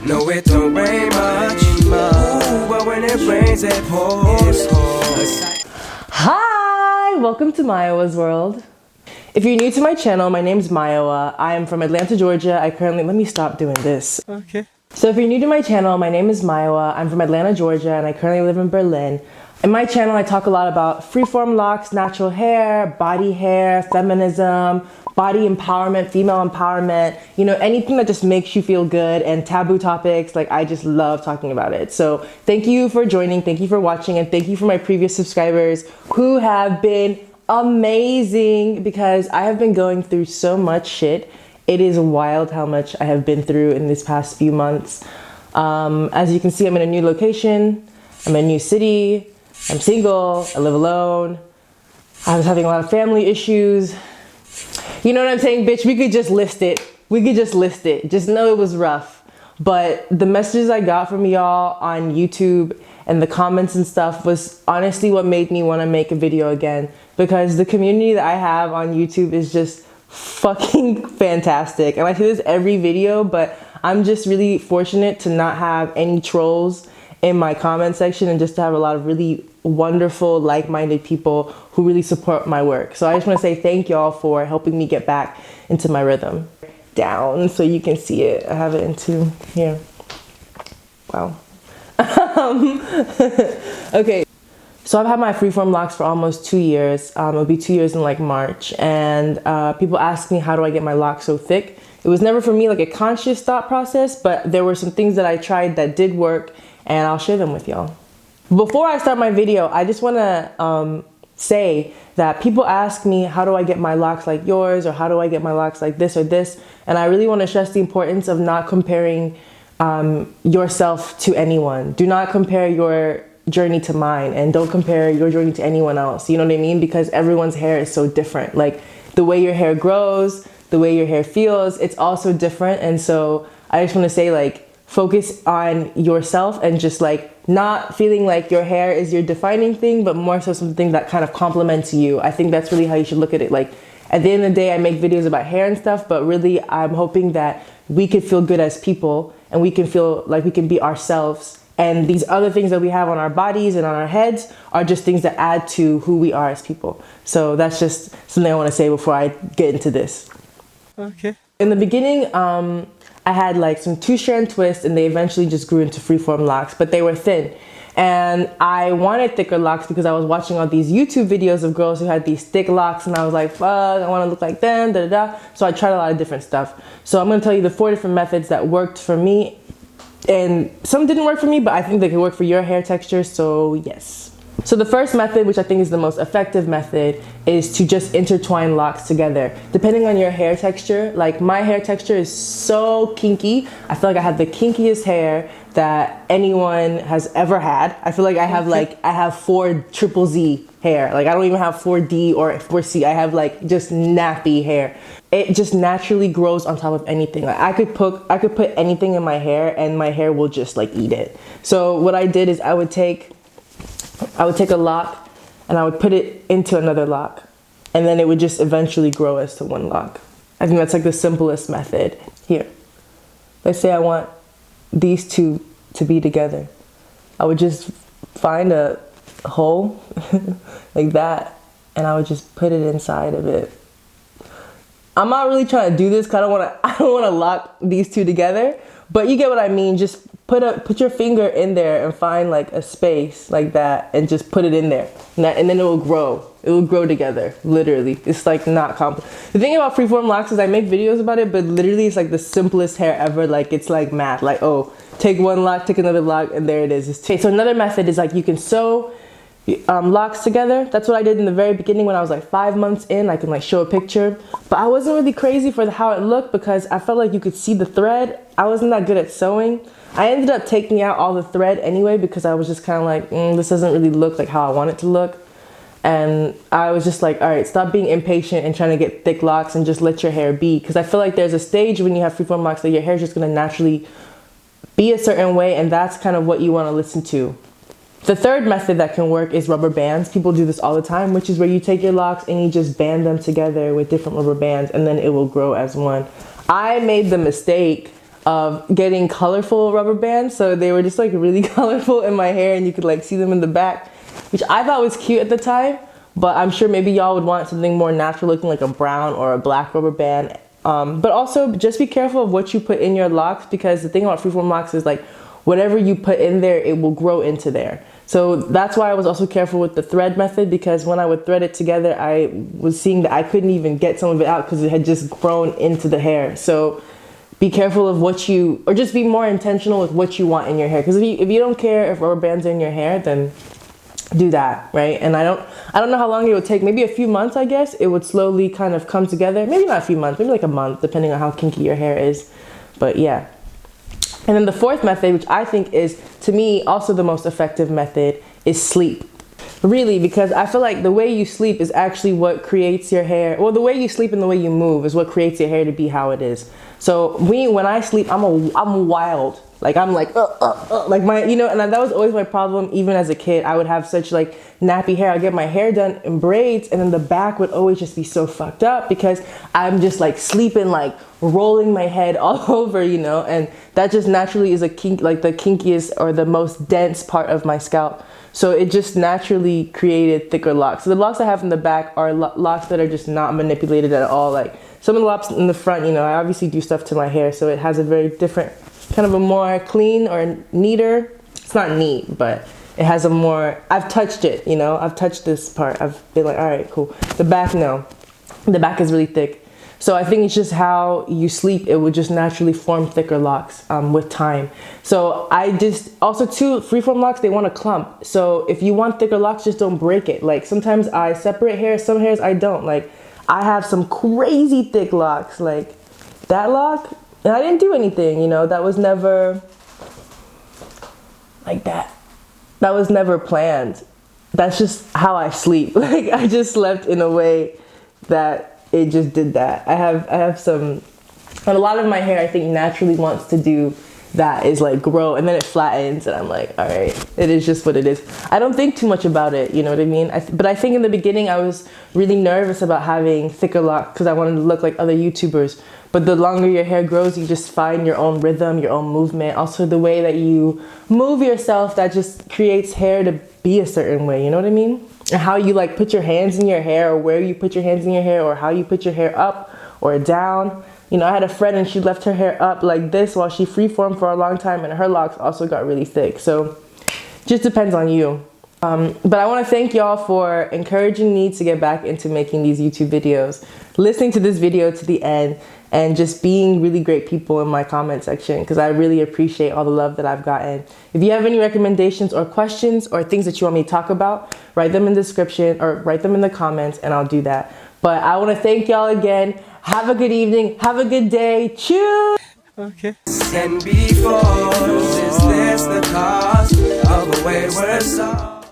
No, it don't rain much. Ooh, but when it rains, it pours. Hi, welcome to Mayowa's world. If you're new to my channel, my name's Mayowa. I am from Atlanta, Georgia. Let me stop doing this. Okay. So if you're new to my channel, my name is Mayowa. I'm from Atlanta, Georgia, and I currently live in Berlin. In my channel, I talk a lot about freeform locks, natural hair, body hair, feminism, body empowerment, female empowerment, you know, anything that just makes you feel good, and taboo topics. Like, I just love talking about it. So thank you for joining, thank you for watching, and thank you for my previous subscribers who have been amazing, because I have been going through so much shit. It is wild how much I have been through in these past few months. As you can see, I'm in a new location, I'm in a new city, I'm single, I live alone, I was having a lot of family issues. You know what I'm saying, bitch? We could just list it. Just know it was rough. But the messages I got from y'all on YouTube and the comments and stuff was honestly what made me want to make a video again, because the community that I have on YouTube is just fucking fantastic. And I say this every video, but I'm just really fortunate to not have any trolls in my comment section, and just to have a lot of really wonderful, like-minded people who really support my work. So I just want to say thank y'all for helping me get back into my rhythm. Down so you can see it. I have it into here. Wow. Okay. So I've had my freeform locks for almost 2 years. It'll be 2 years in like March. And people ask me, how do I get my locks so thick? It was never for me like a conscious thought process, but there were some things that I tried that did work, and I'll share them with y'all. Before I start my video, I just want to say that people ask me, how do I get my locks like yours, or how do I get my locks like this or this? And I really want to stress the importance of not comparing yourself to anyone. Do not compare your journey to mine, and don't compare your journey to anyone else. You know what I mean? Because everyone's hair is so different. Like, the way your hair grows, the way your hair feels, it's also different. And so I just want to say, like, focus on yourself, and just like not feeling like your hair is your defining thing, but more so something that kind of complements you. I think that's really how you should look at it. Like, at the end of the day, I make videos about hair and stuff, but really I'm hoping that we could feel good as people, and we can feel like we can be ourselves. And these other things that we have on our bodies and on our heads are just things that add to who we are as people. So that's just something I want to say before I get into this. Okay. In the beginning, I had like some 2-strand twists, and they eventually just grew into freeform locks, but they were thin. And I wanted thicker locks because I was watching all these YouTube videos of girls who had these thick locks, and I was like, fuck, I want to look like them, da da da. So I tried a lot of different stuff. So I'm going to tell you the 4 different methods that worked for me, and some didn't work for me, but I think they could work for your hair texture, so yes. So the first method, which I think is the most effective method, is to just intertwine locks together. Depending on your hair texture, like my hair texture is so kinky. I feel like I have the kinkiest hair that anyone has ever had. I feel like I have 4 triple Z hair. Like, I don't even have 4D or 4C. I have like just nappy hair. It just naturally grows on top of anything. Like, I could put anything in my hair, and my hair will just like eat it. So what I did is I would take a lock, and I would put it into another lock, and then it would just eventually grow as to one lock. I think that's like the simplest method. Here, let's say I want these two to be together. I would just find a hole like that, and I would just put it inside of it. I'm not really trying to do this because I don't want to lock these two together, but you get what I mean. Just put your finger in there and find like a space like that, and just put it in there, and then it will grow. It will grow together, literally. It's like not complicated. The thing about freeform locks is I make videos about it, but literally it's like the simplest hair ever. Like, it's like math. Like, oh, take one lock, take another lock, and there it is. Okay, so another method is like you can sew locks together. That's what I did in the very beginning when I was like 5 months in. I can like show a picture, but I wasn't really crazy for how it looked because I felt like you could see the thread. I wasn't that good at sewing. I ended up taking out all the thread anyway because I was just kind of like, this doesn't really look like how I want it to look. And I was just like, all right, stop being impatient and trying to get thick locks and just let your hair be. Because I feel like there's a stage when you have freeform locks that your hair is just going to naturally be a certain way, and that's kind of what you want to listen to. The third method that can work is rubber bands. People do this all the time, which is where you take your locks and you just band them together with different rubber bands, and then it will grow as one. I made the mistake of getting colorful rubber bands. So they were just like really colorful in my hair, and you could like see them in the back, which I thought was cute at the time. But I'm sure maybe y'all would want something more natural looking, like a brown or a black rubber band. But also just be careful of what you put in your locks, because the thing about Freeform Locs is like whatever you put in there, it will grow into there. So that's why I was also careful with the thread method, because when I would thread it together, I was seeing that I couldn't even get some of it out because it had just grown into the hair. So be careful of what you, or just be more intentional with what you want in your hair. Because if you don't care if rubber bands are in your hair, then do that, right? And I don't know how long it would take. Maybe a few months, I guess. It would slowly kind of come together. Maybe not a few months, maybe like a month, depending on how kinky your hair is. But yeah. And then the fourth method, which I think is, to me, also the most effective method, is sleep. Really, because I feel like the way you sleep is actually what creates your hair. Well, the way you sleep and the way you move is what creates your hair to be how it is. So when I sleep, I'm wild. Like I'm like like my, you know, and that was always my problem. Even as a kid, I would have such like nappy hair. I'd get my hair done in braids, and then the back would always just be so fucked up because I'm just like sleeping, like rolling my head all over, you know, and that just naturally is like the kinkiest or the most dense part of my scalp. So it just naturally created thicker locks. So the locks I have in the back are locks that are just not manipulated at all. Like some of the locks in the front, you know, I obviously do stuff to my hair, so it has a very different, kind of a more clean or neater. It's not neat, but it has a more, I've touched it, you know, I've touched this part. I've been like, all right, cool. The back, no. The back is really thick. So I think it's just how you sleep, it would just naturally form thicker locks with time. So I just, also too, Freeform Locs, they want to clump. So if you want thicker locks, just don't break it. Like sometimes I separate hairs, some hairs I don't. Like I have some crazy thick locks, like that lock, and I didn't do anything, you know, that was never like that. That was never planned. That's just how I sleep. Like I just slept in a way that it just did that. I have some, and a lot of my hair I think naturally wants to do that, is like grow, and then it flattens, and I'm like, all right, it is just what it is. I don't think too much about it, you know what I mean? But I think in the beginning I was really nervous about having thicker locks because I wanted to look like other YouTubers. But the longer your hair grows, you just find your own rhythm, your own movement. Also the way that you move yourself, that just creates hair to be a certain way, you know what I mean? And how you like put your hands in your hair, or where you put your hands in your hair, or how you put your hair up or down. You know, I had a friend and she left her hair up like this while she freeformed for a long time, and her locks also got really thick. So just depends on you. But I want to thank y'all for encouraging me to get back into making these YouTube videos, listening to this video to the end, and just being really great people in my comment section, because I really appreciate all the love that I've gotten. If you have any recommendations or questions or things that you want me to talk about, write them in the description or write them in the comments, and I'll do that. But I want to thank y'all again. Have a good evening. Have a good day. Cheers. Okay. And before, is this the cause of a wayward soul?